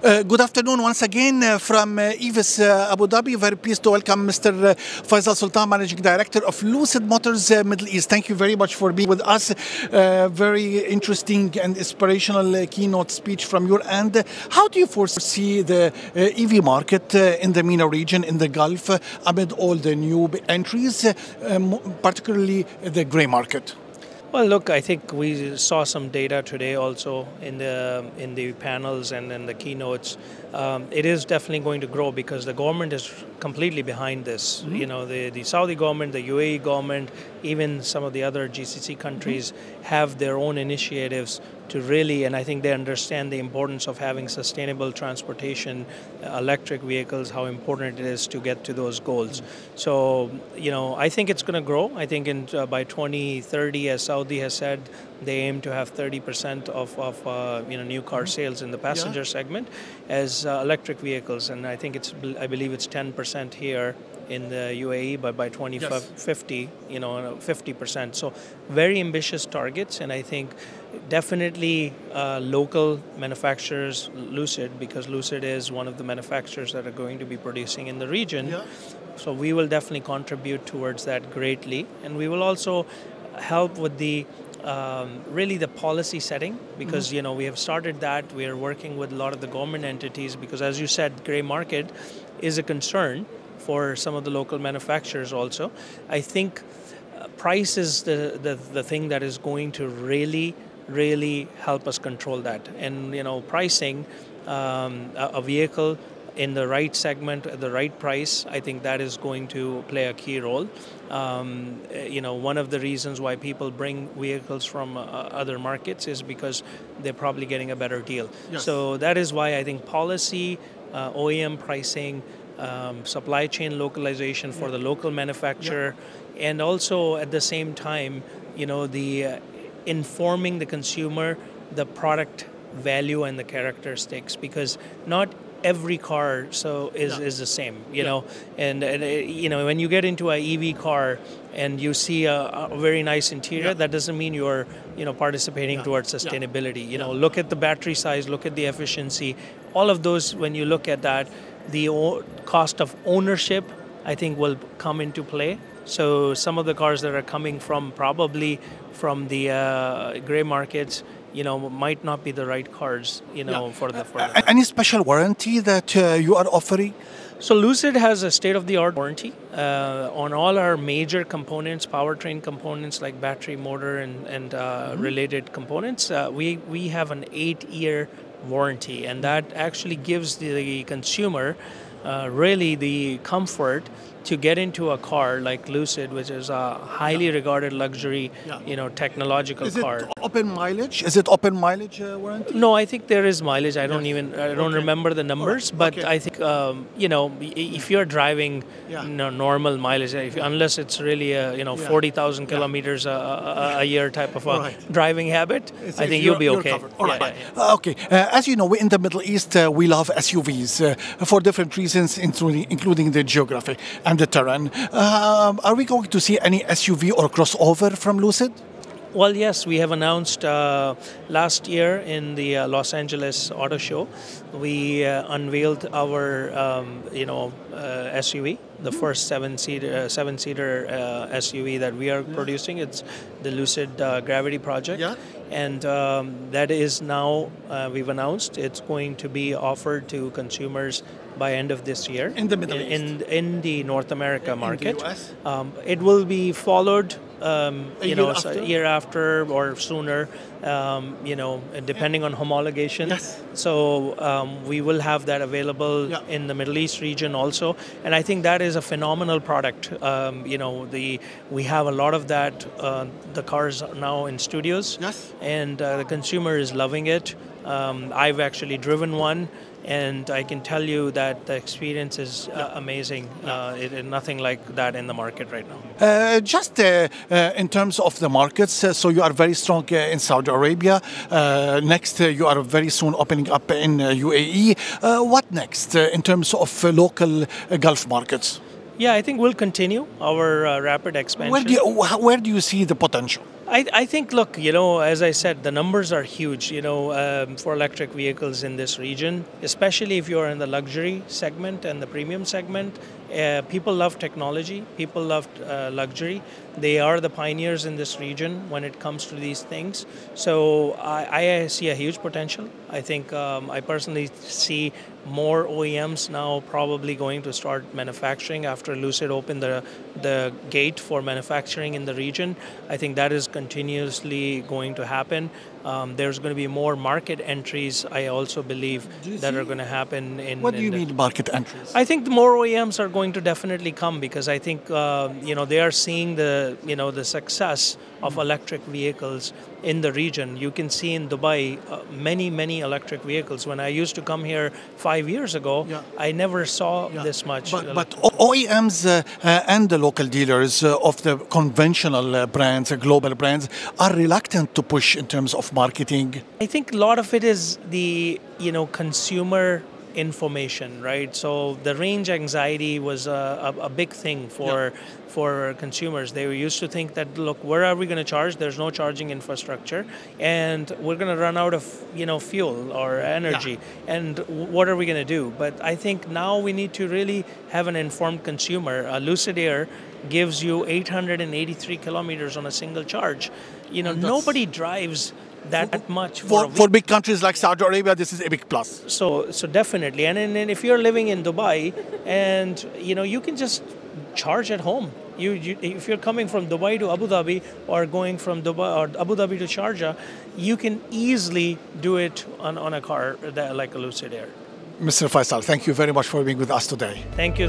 Good afternoon once again from EVIS Abu Dhabi. Very pleased to welcome Mr. Faisal Sultan, Managing Director of Lucid Motors Middle East. Thank you very much for being with us. Very interesting and inspirational keynote speech from your end. How do you foresee the EV market in the MENA region, in the Gulf, amid all the new entries, particularly the grey market? Well, look, I think we saw some data today also in the panels and in the keynotes. It is definitely going to grow because the government is completely behind this. Mm-hmm. You know, the Saudi government, the UAE government, even some of the other GCC countries have their own initiatives to really, and I think they understand the importance of having sustainable transportation, electric vehicles, how important it is to get to those goals. So, you know, I think it's going to grow. I think by 2030, as Saudi has said, they aim to have 30% of new car sales in the passenger segment as electric vehicles, and I think I believe it's 10% here in the UAE, but by 2050, 50%. So very ambitious targets, and I think definitely local manufacturers, Lucid, because Lucid is one of the manufacturers that are going to be producing in the region. Yeah. So we will definitely contribute towards that greatly, and we will also help with the really the policy setting, because we have started that. We are working with a lot of the government entities because, as you said, grey market is a concern for some of the local manufacturers also. I think price is the thing that is going to really help us control that. And pricing a vehicle in the right segment at the right price, I think that is going to play a key role. One of the reasons why people bring vehicles from other markets is because they're probably getting a better deal. Yes. So that is why I think policy, OEM pricing, supply chain localization for the local manufacturer, and also at the same time, the informing the consumer the product value and the characteristics, because not every car is the same, know, and when you get into an EV car and you see a very nice interior, that doesn't mean you're participating towards sustainability. Look at the battery size, look at the efficiency, all of those. When you look at that, the cost of ownership, I think, will come into play. So some of the cars that are coming probably from the grey markets, might not be the right cars, for the. Any special warranty that you are offering? So Lucid has a state-of-the-art warranty on all our major components, powertrain components like battery, motor, and related components. We have an 8-year warranty, and that actually gives the consumer really the comfort to get into a car like Lucid, which is a highly regarded luxury, technological car. Is it open mileage? Is it open mileage warranty? No, I think there is mileage. I don't remember the numbers, but I think if you're driving normal mileage, unless it's really a 40,000 kilometers a year type of a driving habit, I think you'll be okay. All right. Okay. As you know, in the Middle East, we love SUVs for different reasons, including the geography and the terrain. Are we going to see any SUV or crossover from Lucid? Well, yes, we have announced last year in the Los Angeles Auto Show, we unveiled our SUV, the first seven-seater SUV that we are producing. It's the Lucid Gravity project, and that is now we've announced it's going to be offered to consumers by end of this year in the Middle East, in the North America market. In the US? It will be followed a year after or sooner, depending on homologation. Yes. So we will have that available in the Middle East region also, and I think that is a phenomenal product. We have a lot of that. The cars are now in studios, and the consumer is loving it. I've actually driven one, and I can tell you that the experience is amazing. Nothing like that in the market right now. Just in terms of the markets, so you are very strong in Saudi Arabia. Next, you are very soon opening up in UAE. What next in terms of local Gulf markets? Yeah, I think we'll continue our rapid expansion. Where do you see the potential? I think, look, as I said, the numbers are huge, for electric vehicles in this region, especially if you're in the luxury segment and the premium segment. People love technology. People love luxury. They are the pioneers in this region when it comes to these things. So I see a huge potential. I think I personally see more OEMs now probably going to start manufacturing after Lucid opened the gate for manufacturing in the region. I think that is continuously going to happen. There's going to be more market entries, I also believe, that are going to happen. What do you mean market entries? I think the more OEMs are going to definitely come because I think they are seeing the success of electric vehicles in the region. You can see in Dubai many electric vehicles. When I used to come here 5 years ago, I never saw this much. But OEMs and the local dealers of the conventional brands, global brands, are reluctant to push in terms of marketing. I think a lot of it is the consumer information, right? So the range anxiety was a big thing for consumers. They used to think that, look, where are we going to charge? There's no charging infrastructure, and we're going to run out of fuel or energy. And what are we going to do? But I think now we need to really have an informed consumer. Lucid Air gives you 883 kilometers on a single charge. Nobody drives that much for big countries like Saudi Arabia. This is a big plus. So definitely, and if you're living in Dubai, and you can just charge at home. If you're coming from Dubai to Abu Dhabi or going from Dubai or Abu Dhabi to Sharjah, you can easily do it on a car like a Lucid Air. Mr. Faisal, thank you very much for being with us today. Thank you.